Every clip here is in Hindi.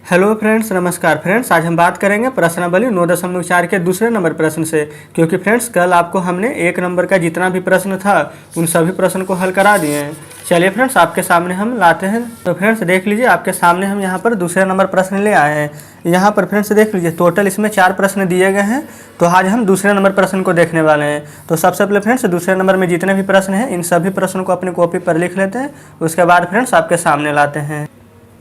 हेलो फ्रेंड्स, नमस्कार फ्रेंड्स। आज हम बात करेंगे प्रश्नावली 9.4 के दूसरे नंबर प्रश्न से, क्योंकि फ्रेंड्स कल आपको हमने एक नंबर का जितना भी प्रश्न था उन सभी प्रश्न को हल करा दिए हैं। चलिए फ्रेंड्स, आपके सामने हम लाते हैं। तो फ्रेंड्स देख लीजिए, आपके सामने हम यहाँ पर दूसरे नंबर प्रश्न ले आए हैं। यहाँ पर फ्रेंड्स देख लीजिए, टोटल इसमें 4 प्रश्न दिए गए हैं। तो आज हम दूसरे नंबर प्रश्न को देखने वाले हैं। तो सबसे पहले फ्रेंड्स दूसरे नंबर में जितने भी प्रश्न हैं इन सभी प्रश्नों को अपनी कॉपी पर लिख लेते हैं। उसके बाद फ्रेंड्स आपके सामने लाते हैं।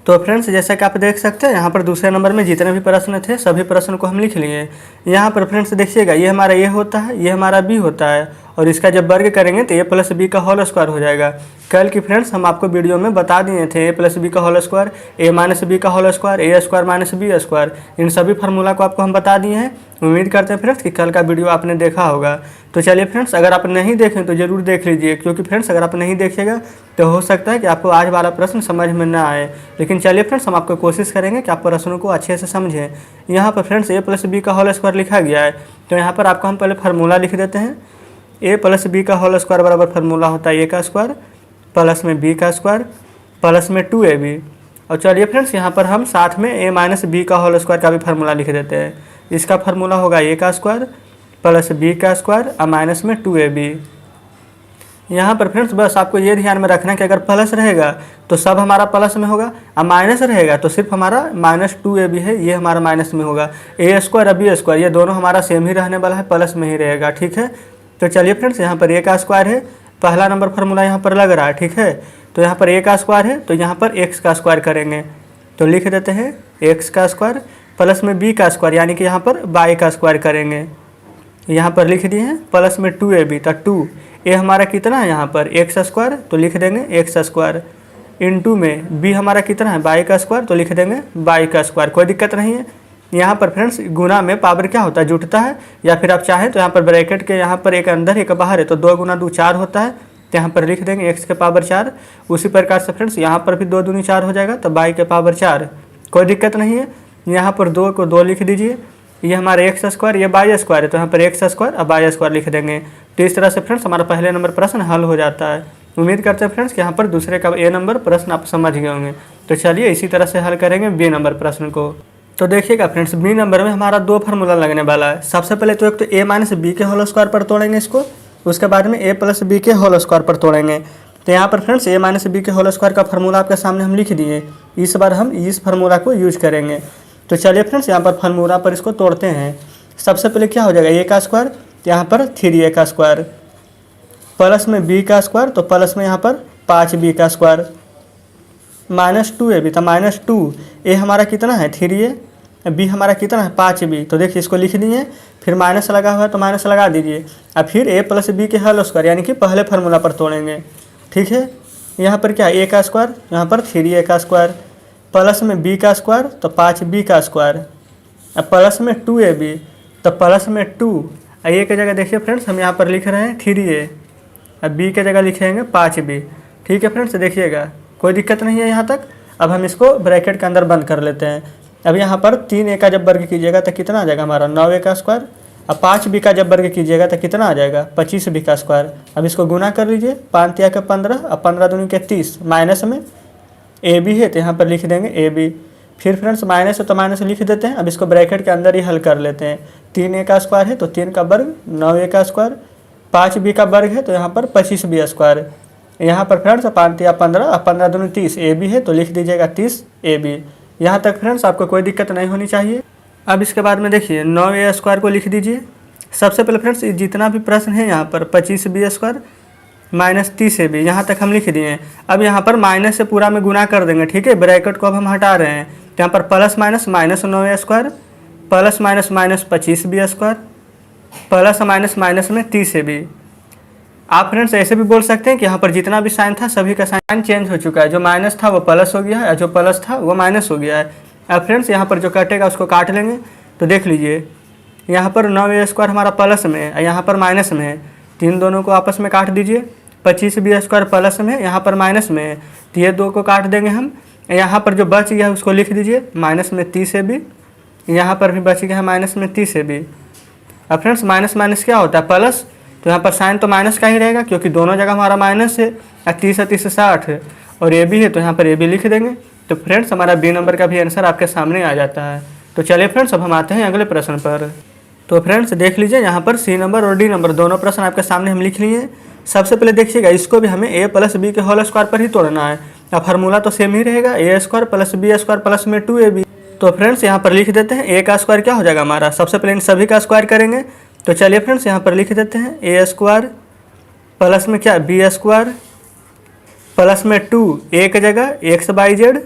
तो फ्रेंड्स जैसा कि आप देख सकते हैं, यहाँ पर दूसरे नंबर में जितने भी प्रश्न थे सभी प्रश्न को हम लिख लिए। यहाँ पर फ्रेंड्स देखिएगा, ये हमारा ए होता है, ये हमारा बी होता है, और इसका जब वर्ग करेंगे तो ए प्लस बी का होल स्क्वायर हो जाएगा। कल की फ्रेंड्स हम आपको वीडियो में बता दिए थे ए प्लस बी का होल स्क्वायर, ए माइनस बी का whole square, a square minus B square, इन सभी फार्मूला को आपको हम बता दिए हैं। उम्मीद करते हैं फ्रेंड्स कि कल का वीडियो आपने देखा होगा। तो चलिए फ्रेंड्स, अगर आप नहीं देखें तो ज़रूर देख लीजिए, क्योंकि फ्रेंड्स अगर आप नहीं देखिएगा तो हो सकता है कि आपको आज वाला प्रश्न समझ में ना आए। लेकिन चलिए फ्रेंड्स, हम आपको कोशिश करेंगे कि आप प्रश्नों को अच्छे से समझें। यहाँ पर फ्रेंड्स ए प्लस बी का होल स्क्वायर लिखा गया है, तो यहाँ पर आपको हम पहले फार्मूला लिख देते हैं। ए प्लस बी का होल स्क्वायर बराबर फार्मूला होता है ए का स्क्वायर प्लस में बी का स्क्वायर प्लस में 2ab। और चलिए फ्रेंड्स, यहाँ पर हम साथ में ए माइनस बी का होल स्क्वायर का भी फार्मूला लिख देते हैं। इसका फार्मूला होगा ए का स्क्वायर प्लस बी का स्क्वायर और माइनस में 2ab। यहाँ पर फ्रेंड्स बस आपको ये ध्यान में रखना है कि अगर प्लस रहेगा तो सब हमारा प्लस में होगा, और माइनस रहेगा तो सिर्फ हमारा माइनस 2ab है, ये हमारा माइनस में होगा। ए स्क्वायर और बी स्क्वायर ये दोनों हमारा सेम ही रहने वाला है, प्लस में ही रहेगा। ठीक है, तो चलिए फ्रेंड्स, यहाँ पर ए का स्क्वायर है, पहला नंबर फार्मूला यहाँ पर लग रहा है। ठीक है, तो यहाँ पर ए का स्क्वायर है तो यहाँ पर एक्स का स्क्वायर करेंगे, तो लिख देते हैं एक्स का स्क्वायर प्लस में बी का स्क्वायर, यानी कि यहाँ पर वाई का स्क्वायर करेंगे। यहाँ पर लिख दिए हैं प्लस में 2ab, तो 2 ए हमारा कितना है यहाँ पर एक्स स्क्वायर, तो लिख देंगे एक्स स्क्वायर इंटू में बी हमारा कितना है वाई का स्क्वायर, तो लिख देंगे वाई का स्क्वायर। कोई दिक्कत नहीं है। यहाँ पर फ्रेंड्स गुना में पावर क्या होता है, जुटता है, या फिर आप चाहें तो यहाँ पर ब्रैकेट के यहाँ पर एक अंदर एक बाहर है, तो 2 गुना 2 4 होता है, तो यहाँ पर लिख देंगे एक्स के पावर 4। उसी प्रकार से फ्रेंड्स यहाँ पर भी 2 दूनी 4 हो जाएगा, तो वाई के पावर 4। कोई दिक्कत नहीं है। यहाँ पर 2 को 2 लिख दीजिए, ये हमारा एक्स स्क्वायर, ये वाई स्क्वायर है, तो यहाँ पर एक्स स्क्वायर और वाई स्क्वायर लिख देंगे। तो इस तरह से फ्रेंड्स हमारा पहले नंबर प्रश्न हल हो जाता है। उम्मीद करते हैं फ्रेंड्स कि यहाँ पर दूसरे का ए नंबर प्रश्न आप समझ गए होंगे। तो चलिए इसी तरह से हल करेंगे बी नंबर प्रश्न को। तो देखिएगा फ्रेंड्स, बी नंबर में हमारा 2 फार्मूला लगने वाला है। सबसे पहले तो एक तो ए माइनस बी के होल स्क्वायर पर तोड़ेंगे इसको, उसके बाद में ए प्लस बी के होल स्क्वायर पर तोड़ेंगे। तो यहाँ पर फ्रेंड्स ए माइनस बी के होल स्क्वायर का फार्मूला आपके सामने हम लिख दिए। इस बार हम इस फार्मूला को यूज करेंगे। तो चलिए फ्रेंड्स, यहाँ पर फार्मूला पर इसको तोड़ते हैं। सबसे पहले क्या हो जाएगा, ए का स्क्वायर, तो यहाँ पर 3a का स्क्वायर प्लस में बी का स्क्वायर, तो प्लस में यहाँ पर 5b का स्क्वायर माइनस 2ab, तो माइनस 2 ए हमारा कितना है 3a, बी हमारा कितना है 5b। तो देखिए इसको लिख दिए, फिर माइनस लगा हुआ है तो माइनस लगा दीजिए, और फिर ए प्लस बी के होल स्क्वायर, यानी कि पहले फार्मूला पर तोड़ेंगे। ठीक है, यहाँ पर क्या ए का स्क्वायर, यहाँ पर 3a का स्क्वायर प्लस में बी का स्क्वायर, तो 5b का स्क्वायर, और प्लस में 2ab, तो प्लस में 2, ए की जगह देखिए फ्रेंड्स हम यहाँ पर लिख रहे हैं 3a, अब बी की जगह लिखेंगे 5b। ठीक है फ्रेंड्स, देखिएगा कोई दिक्कत नहीं है यहाँ तक। अब हम इसको ब्रैकेट के अंदर बंद कर लेते हैं। अब यहाँ पर 3a का जब वर्ग कीजिएगा तो कितना आ जाएगा हमारा 9a का स्क्वायर, अब 5b का जब वर्ग कीजिएगा तो कितना आ जाएगा 25b का स्क्वायर। अब इसको गुना कर लीजिए, 5 तिया के 15 और 15 दूनी के 30, माइनस में ab है तो यहाँ पर लिख देंगे ab। फिर फ्रेंड्स माइनस है तो माइनस लिख देते हैं। अब इसको ब्रैकेट के अंदर ही हल कर लेते हैं। 3a का स्क्वायर है तो 3 का वर्ग, 9a का स्क्वायर, 5b का वर्ग है तो यहाँ पर 25b स्क्वायर। यहाँ पर फ्रेंड्स 5 तिया 15 और 15 दूनी 30 ab है, तो लिख दीजिएगा 30ab। यहाँ तक फ्रेंड्स आपको कोई दिक्कत नहीं होनी चाहिए। अब इसके बाद में देखिए 9a स्क्वायर को लिख दीजिए। सबसे पहले फ्रेंड्स जितना भी प्रश्न है यहाँ पर 25b स्क्वायर माइनस 30ab, यहाँ तक हम लिख दिए। अब यहाँ पर माइनस से पूरा में गुना कर देंगे। ठीक है, ब्रैकेट को अब हम हटा रहे हैं, तो यहाँ पर plus minus minus 9a square plus minus minus 25b square plus minus minus में 30ab। आप फ्रेंड्स ऐसे भी बोल सकते हैं कि यहाँ पर जितना भी साइन था सभी का साइन चेंज हो चुका है। जो माइनस था वो प्लस हो गया है, और जो प्लस था वो माइनस हो गया है। अब फ्रेंड्स यहाँ पर जो कटेगा उसको काट लेंगे। तो देख लीजिए, यहाँ पर 9a स्क्वायर हमारा प्लस में है और यहाँ पर माइनस में है, तो इन दोनों को आपस में काट दीजिए। 25b स्क्वायर प्लस में है, यहाँ पर माइनस में है, तो ये 2 को काट देंगे हम। यहाँ पर जो बच गया है उसको लिख दीजिए माइनस में 30ab, यहाँ पर भी बच गया है माइनस में 30ab। अब फ्रेंड्स माइनस माइनस क्या होता है प्लस, तो यहाँ पर साइन तो माइनस का ही रहेगा क्योंकि दोनों जगह हमारा माइनस है। 30 और 30 60 है, और ए बी है तो यहाँ पर ए बी लिख देंगे। तो फ्रेंड्स हमारा बी नंबर का भी आंसर आपके सामने आ जाता है। तो चलिए फ्रेंड्स अब हम आते हैं अगले प्रश्न पर। तो फ्रेंड्स देख लीजिए यहाँ पर सी नंबर और डी नंबर दोनों प्रश्न आपके सामने हम लिख लिए हैं। सबसे पहले देखिएगा, इसको भी हमें a प्लस बी के होल स्क्वायर पर ही तोड़ना है। अब फार्मूला तो सेम ही रहेगा, a square plus b square plus में 2ab। तो फ्रेंड्स यहाँ पर लिख देते हैं ए का स्क्वायर क्या हो जाएगा हमारा, सबसे पहले इन सभी का स्क्वायर करेंगे। तो चलिए फ्रेंड्स यहाँ पर लिख देते हैं ए स्क्वायर प्लस में क्या बी स्क्वायर प्लस में 2 ए की जगह एक्स बाई जेड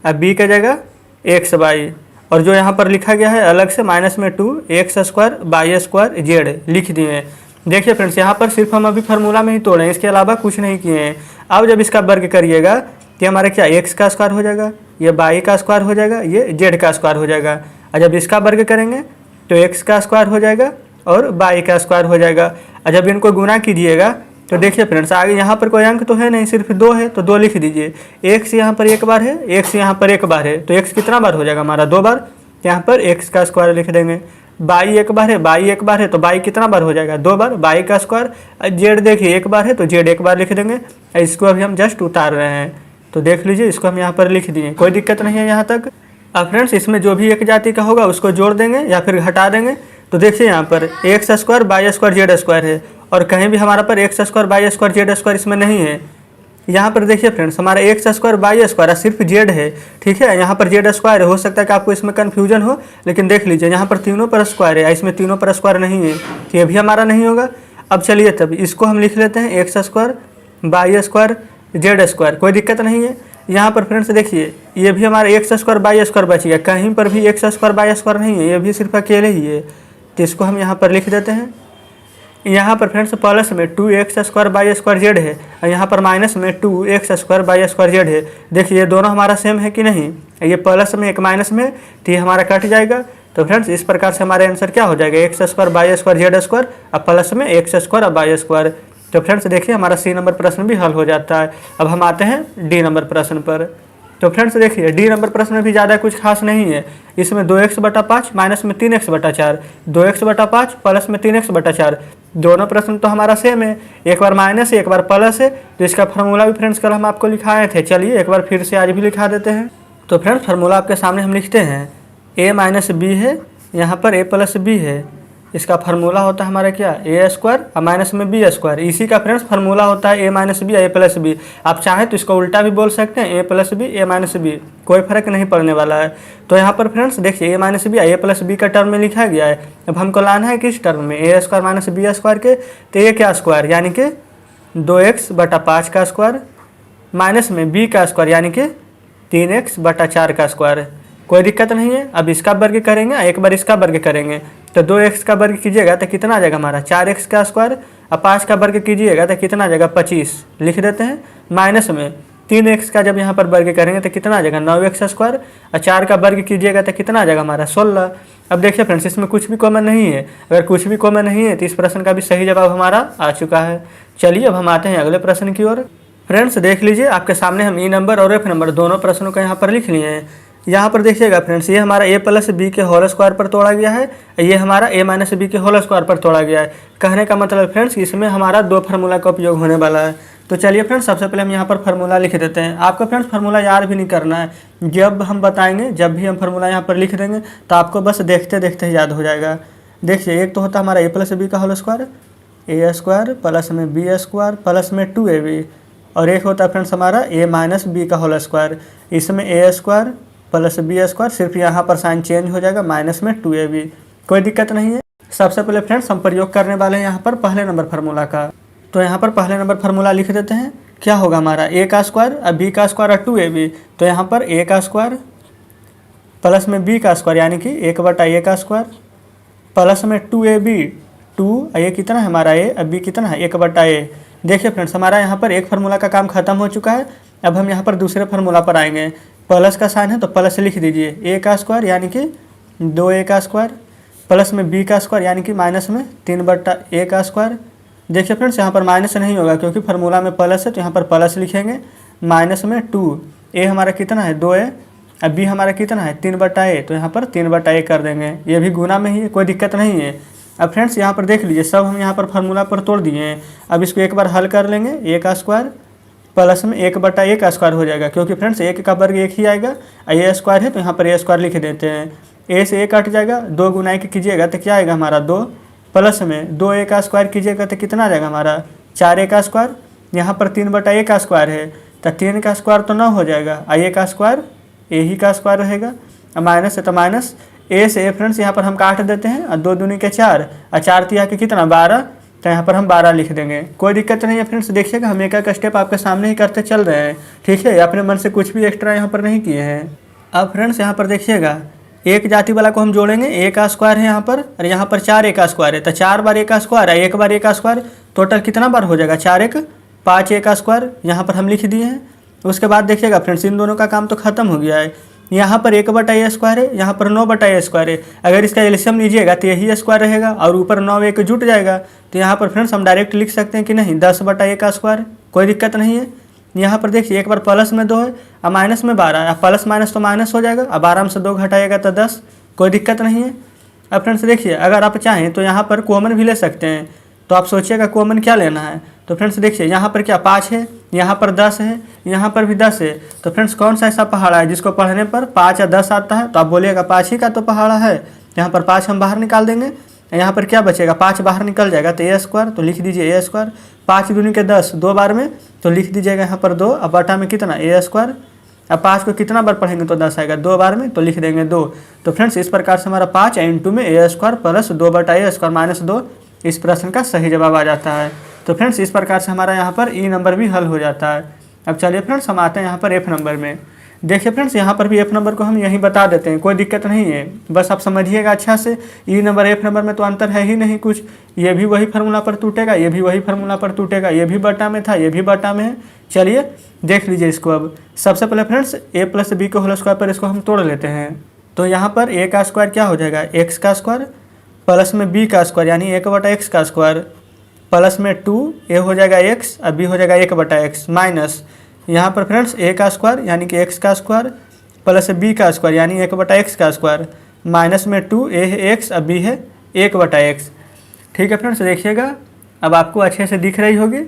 और बी की जगह एक्स बाई, और जो यहाँ पर लिखा गया है अलग से माइनस में 2 x square by square Z लिख दिए हैं। देखिए फ्रेंड्स यहाँ पर सिर्फ हम अभी फार्मूला में ही तोड़े हैं, इसके अलावा कुछ नहीं किए हैं। अब जब इसका वर्ग करिएगा तो हमारा क्या एक्स का स्क्वायर हो जाएगा, ये बाई का स्क्वायर हो जाएगा, ये जेड का स्क्वायर हो जाएगा। और जब इसका वर्ग करेंगे तो एक्स का स्क्वायर हो जाएगा और बाई का स्क्वायर हो जाएगा। और जब इनको गुना कीजिएगा तो देखिए फ्रेंड्स आगे यहाँ पर कोई अंक तो है नहीं, सिर्फ 2 है, तो 2 लिख दीजिए। एक्स यहाँ पर एक बार है, एक्स यहाँ पर एक बार है, तो एक्स कितना बार हो जाएगा हमारा 2 बार, यहाँ पर एक्स का स्क्वायर लिख देंगे। बाई एक बार है, बाई एक बार है, तो बाई कितना बार हो जाएगा 2 बार, बाई का स्क्वायर। जेड देखिए एक बार है तो जेड एक बार लिख देंगे। इसको अभी हम जस्ट उतार रहे हैं, तो देख लीजिए इसको हम यहाँ पर लिख दिए, कोई दिक्कत नहीं है यहाँ तक। अब फ्रेंड्स इसमें जो भी एक जाति का होगा उसको जोड़ देंगे या फिर घटा देंगे। तो देखिए यहाँ पर x square by square Z square है, और कहीं भी हमारा पर x square by square Z square इसमें नहीं है। यहाँ पर देखिए फ्रेंड्स हमारा एक्स स्क्वायर बाई स्क्वायर सिर्फ जेड है, ठीक है, यहाँ पर जेड स्क्वायर है। हो सकता है कि आपको इसमें कन्फ्यूजन हो, लेकिन देख लीजिए यहाँ पर तीनों पर स्क्वायर है, इसमें तीनों पर स्क्वायर नहीं है, तो ये भी हमारा नहीं होगा। अब चलिए तब इसको हम लिख लेते हैं x square by square Z square, कोई दिक्कत नहीं है। यहाँ पर फ्रेंड्स देखिए ये भी हमारा एक्स स्क्वायर बाई स्क्वायर बच गया, कहीं पर भी एक्स स्क्वायर बाई स्क्वायर नहीं है, ये भी सिर्फ अकेले ही है, तो इसको हम यहाँ पर लिख देते हैं। यहाँ पर फ्रेंड्स प्लस में 2 x square by square Z है, और यहाँ पर माइनस में 2 x square by square Z है। देखिए ये दोनों हमारा सेम है कि नहीं, ये प्लस में एक माइनस में, तो ये हमारा कट जाएगा। तो फ्रेंड्स इस प्रकार से हमारा आंसर क्या हो जाएगा, x square by square Z square और प्लस में एक्स स्क्वायर और बाई स्क्वायर। तो फ्रेंड्स देखिए हमारा सी नंबर प्रश्न भी हल हो जाता है। अब हम आते हैं डी नंबर प्रश्न पर। तो फ्रेंड्स देखिए डी नंबर प्रश्न में भी ज़्यादा कुछ खास नहीं है। इसमें 2x/5 माइनस में 3x/4, 2x/5 प्लस में 3x/4, दोनों प्रश्न तो हमारा सेम है, एक बार माइनस है एक बार प्लस है। तो इसका फार्मूला भी फ्रेंड्स कल हम आपको लिखाए थे, चलिए एक बार फिर से आज भी लिखा देते हैं। तो फ्रेंड्स फार्मूला आपके सामने हम लिखते हैं, a माइनस बी है, यहाँ पर a प्लस बी है, इसका फार्मूला होता है हमारा क्या ए स्क्वायर और माइनस में बी स्क्वायर। इसी का फ्रेंड्स फार्मूला होता है ए माइनस बी ए प्लस बी। आप चाहें तो इसको उल्टा भी बोल सकते हैं, ए प्लस बी ए माइनस बी, कोई फर्क नहीं पड़ने वाला है। तो यहाँ पर फ्रेंड्स देखिए ए माइनस बी ए प्लस बी का टर्म में लिखा गया है। अब हमको लाना है किस टर्म में, ए स्क्वायर माइनस बी स्क्वायर के, तो ए क्या स्क्वायर यानी कि 2x/5 का स्क्वायर माइनस में बी का स्क्वायर यानी कि 3x/4 का स्क्वायर, कोई दिक्कत नहीं है। अब इसका वर्ग करेंगे, एक बार इसका वर्ग करेंगे, तो 2x का वर्ग कीजिएगा तो कितना आ जाएगा हमारा 4x का स्क्वायर, और 5 का वर्ग कीजिएगा तो कितना आ जाएगा 25 लिख देते हैं। माइनस में 3x का जब यहाँ पर वर्ग करेंगे तो कितना आ जाएगा 9x स्क्वायर, और 4 का वर्ग कीजिएगा तो कितना आ जाएगा हमारा 16। अब देखिए फ्रेंड्स इसमें कुछ भी कॉमन नहीं है, अगर कुछ भी कॉमन नहीं है तो इस प्रश्न का भी सही जवाब हमारा आ चुका है। चलिए अब हम आते हैं अगले प्रश्न की ओर। फ्रेंड्स देख लीजिए आपके सामने हम ई नंबर और एफ नंबर दोनों प्रश्नों को यहाँ पर लिख लिए हैं। यहाँ पर देखिएगा फ्रेंड्स ये हमारा a प्लस बी के होल स्क्वायर पर तोड़ा गया है, ये हमारा a माइनस बी के होल स्क्वायर पर तोड़ा गया है। कहने का मतलब फ्रेंड्स इसमें हमारा 2 फार्मूला का उपयोग होने वाला है। तो चलिए फ्रेंड्स सबसे पहले हम यहाँ पर फार्मूला लिख देते हैं। आपको फ्रेंड्स फार्मूला याद भी नहीं करना है, जब हम बताएंगे जब भी हम फार्मूला यहाँ पर लिख देंगे तो आपको बस देखते देखते याद हो जाएगा। देखिए एक तो होता है हमारा a प्लस बी का whole square, a square plus में बी स्क्वायर प्लस में 2ab, और एक होता है फ्रेंड्स हमारा a माइनस बी का होल स्क्वायर, इसमें a square plus b square, सिर्फ यहाँ पर साइन चेंज हो जाएगा माइनस में 2ab, कोई दिक्कत नहीं है। सबसे पहले फ्रेंड्स हम प्रयोग करने वाले हैं यहाँ पर पहले नंबर फार्मूला का। तो यहाँ पर पहले नंबर फार्मूला लिख देते हैं, क्या होगा हमारा a का स्क्वायर और b का स्क्वायर और 2ab। तो यहाँ पर a का स्क्वायर प्लस में b का स्क्वायर यानी कि 1/a का स्क्वायर प्लस में 2ab, 2 ये कितना है हमारा a और b कितना है 1/a। देखिए फ्रेंड्स हमारा यहाँ पर एक फार्मूला का काम खत्म हो चुका है। अब हम यहाँ पर दूसरे फार्मूला पर आएंगे, प्लस का साइन है तो प्लस लिख दीजिए, a का स्क्वायर यानी कि 2a का स्क्वायर प्लस में b का स्क्वायर यानी कि माइनस में 3/a का स्क्वायर। देखिए फ्रेंड्स यहाँ पर माइनस नहीं होगा क्योंकि फार्मूला में प्लस है, तो यहाँ पर प्लस लिखेंगे, माइनस में 2a हमारा कितना है 2a और b हमारा कितना है 3/a, तो यहाँ पर 3/a कर देंगे, ये भी गुना में ही है, कोई दिक्कत नहीं है। अब फ्रेंड्स यहाँ पर देख लीजिए सब हम यहाँ पर फार्मूला पर तोड़ दिए हैं। अब इसको एक बार हल कर लेंगे, a का स्क्वायर प्लस में 1/a का स्क्वायर हो जाएगा, क्योंकि फ्रेंड्स 1 का वर्ग 1 ही आएगा, a स्क्वायर है तो यहाँ पर a स्क्वायर लिख देते हैं। a से a कट जाएगा, 2 गुना 1 कीजिएगा तो क्या आएगा हमारा 2, प्लस में 2a का स्क्वायर कीजिएगा तो कितना आ जाएगा हमारा 4a का स्क्वायर। यहाँ पर 3/a का स्क्वायर है तो 3 का स्क्वायर तो 9 हो जाएगा, a का स्क्वायर a ही का स्क्वायर रहेगा, माइनस है तो माइनस a से फ्रेंड्स यहाँ पर हम काट देते हैं, और 2 दूनी के 4 और 4 तिया के कितना 12, तो यहाँ पर हम 12 लिख देंगे। कोई दिक्कत नहीं है फ्रेंड्स, देखिएगा हम एक स्टेप आपके सामने ही करते चल रहे हैं, ठीक है, अपने मन से कुछ भी एक्स्ट्रा यहाँ पर नहीं किए हैं। अब फ्रेंड्स यहाँ पर देखिएगा एक जाति वाला को हम जोड़ेंगे, a का स्क्वायर है यहाँ पर, और यहाँ पर 4a का स्क्वायर है, तो 4 बार a का स्क्वायर है, 1 बार a का स्क्वायर, टोटल कितना बार हो जाएगा 4 1 5a का स्क्वायर, यहाँ पर हम लिख दिए हैं। उसके बाद देखिएगा फ्रेंड्स इन दोनों का काम तो खत्म हो गया है। यहाँ पर 1/a स्क्वायर है, यहाँ पर 9/a स्क्वायर है, अगर इसका एलसीएम लीजिएगा तो यही स्क्वायर रहेगा और ऊपर 9 1 जुट जाएगा, तो यहाँ पर फ्रेंड्स हम डायरेक्ट लिख सकते हैं कि नहीं 10/a का स्क्वायर, कोई दिक्कत नहीं है। यहाँ पर देखिए एक बार प्लस में 2 है और माइनस में 12, अब प्लस माइनस तो माइनस हो जाएगा, अब 12 में से 2 घटाएगा तो 10, कोई दिक्कत नहीं है। अब फ्रेंड्स देखिए अगर आप चाहें तो यहाँ पर कॉमन भी ले सकते हैं, तो आप सोचिएगा कॉमन क्या लेना है। तो फ्रेंड्स देखिए यहाँ पर क्या 5 है, यहाँ पर 10 है, यहाँ पर भी 10 है, तो फ्रेंड्स कौन सा ऐसा पहाड़ा है जिसको पढ़ने पर 5 या 10 आता है, तो आप बोलिएगा 5 ही का तो पहाड़ा है। यहाँ पर 5 हम बाहर निकाल देंगे, यहाँ पर क्या बचेगा 5 बाहर निकल जाएगा तो a स्क्वायर, तो लिख दीजिए a स्क्वायर। 5 दूनी के 10 2 बार में, तो लिख दीजिएगा यहाँ पर 2, अब बटा में कितना a स्क्वायर। अब 5 को कितना बार पढ़ेंगे तो 10 आएगा, 2 बार में, तो लिख देंगे 2। तो फ्रेंड्स इस प्रकार से हमारा 5 इंटू में a square plus 2/a square minus 2 इस प्रश्न का सही जवाब आ जाता है। तो फ्रेंड्स इस प्रकार से हमारा यहाँ पर ई नंबर भी हल हो जाता है। अब चलिए फ्रेंड्स हम आते हैं यहाँ पर एफ नंबर में। देखिए फ्रेंड्स यहाँ पर भी एफ नंबर को हम यहीं बता देते हैं, कोई दिक्कत नहीं है, बस आप समझिएगा अच्छा से। ई नंबर एफ नंबर में तो अंतर है ही नहीं कुछ, ये भी वही फार्मूला पर टूटेगा, ये भी वही फार्मूला पर टूटेगा, ये भी बटा में था, ये भी बटा में है। चलिए देख लीजिए इसको। अब सबसे पहले फ्रेंड्स a प्लस बी के होल स्क्वायर पर इसको हम तोड़ लेते हैं। तो यहाँ पर a का स्क्वायर क्या हो जाएगा x का स्क्वायर प्लस में b का स्क्वायर यानी 1/x का स्क्वायर प्लस में 2a हो जाएगा x और b हो जाएगा 1/x माइनस यहाँ पर फ्रेंड्स a का स्क्वायर यानी कि x का स्क्वायर प्लस b का स्क्वायर यानी 1/x का स्क्वायर माइनस में 2a है x और b है 1/x। ठीक है फ्रेंड्स देखिएगा अब आपको अच्छे से दिख रही होगी।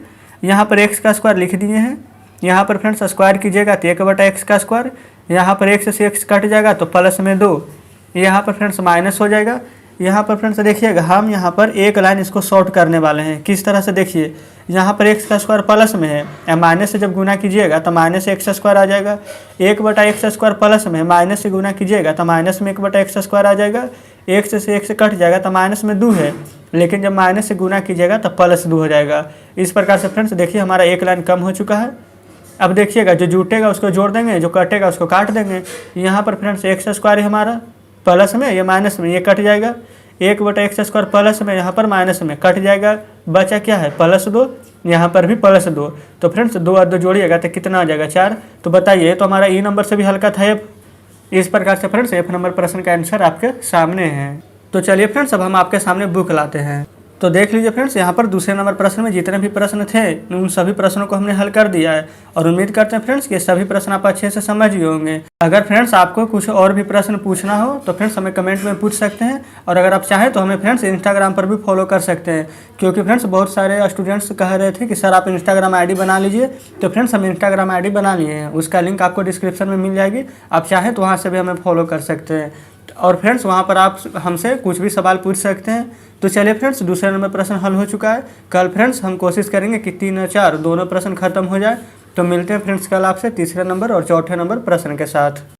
यहाँ पर x का स्क्वायर लिख दिए हैं, यहाँ पर फ्रेंड्स स्क्वायर कीजिएगा तो 1/x का स्क्वायर, यहाँ पर x से x कट जाएगा तो प्लस में 2, यहाँ पर फ्रेंड्स माइनस हो जाएगा। यहाँ पर फ्रेंड्स देखिएगा हम यहाँ पर एक लाइन इसको शॉर्ट करने वाले हैं, किस तरह से देखिए यहाँ पर x का स्क्वायर प्लस में है, माइनस से जब गुना कीजिएगा तो माइनस x स्क्वायर आ जाएगा, 1/x स्क्वायर प्लस में है, माइनस से गुना कीजिएगा तो माइनस में 1/x स्क्वायर आ जाएगा, x से x कट जाएगा तो माइनस में 2 है, लेकिन जब माइनस से गुना कीजिएगा तो प्लस 2 हो जाएगा। इस प्रकार से फ्रेंड्स देखिए हमारा एक लाइन कम हो चुका है। अब देखिएगा जो जुटेगा उसको जोड़ देंगे, जो कटेगा उसको काट देंगे। यहाँ पर फ्रेंड्स x स्क्वायर है हमारा प्लस में, ये माइनस में, ये कट जाएगा, 1/x स्क्वायर प्लस में, यहाँ पर माइनस में कट जाएगा, बचा क्या है +2, यहाँ पर भी +2। तो फ्रेंड्स 2 और 2 जोड़िएगा तो कितना आ जाएगा 4। तो बताइए तो हमारा ई नंबर से भी हल्का था एफ। इस प्रकार से फ्रेंड्स एफ नंबर प्रश्न का आंसर आपके सामने है। तो चलिए फ्रेंड्स अब हम आपके सामने बुक लाते हैं। तो देख लीजिए फ्रेंड्स यहाँ पर दूसरे नंबर प्रश्न में जितने भी प्रश्न थे उन सभी प्रश्नों को हमने हल कर दिया है और उम्मीद करते हैं फ्रेंड्स कि सभी प्रश्न आप अच्छे से समझ गए होंगे। अगर फ्रेंड्स आपको कुछ और भी प्रश्न पूछना हो तो फ्रेंड्स हमें कमेंट में पूछ सकते हैं, और अगर आप चाहें तो हमें फ्रेंड्स इंस्टाग्राम पर भी फॉलो कर सकते हैं, क्योंकि फ्रेंड्स बहुत सारे स्टूडेंट्स कह रहे थे कि सर आप इंस्टाग्राम ID बना लीजिए। तो फ्रेंड्स हम इंस्टाग्राम ID बना लिए हैं, उसका लिंक आपको डिस्क्रिप्शन में मिल जाएगी, आप चाहें तो वहाँ से भी हमें फॉलो कर सकते हैं। और फ्रेंड्स वहाँ पर आप हमसे कुछ भी सवाल पूछ सकते हैं। तो चलिए फ्रेंड्स दूसरे नंबर प्रश्न हल हो चुका है। कल फ्रेंड्स हम कोशिश करेंगे कि 3 और 4 दोनों प्रश्न खत्म हो जाए। तो मिलते हैं फ्रेंड्स कल आपसे तीसरे नंबर और चौथे नंबर प्रश्न के साथ।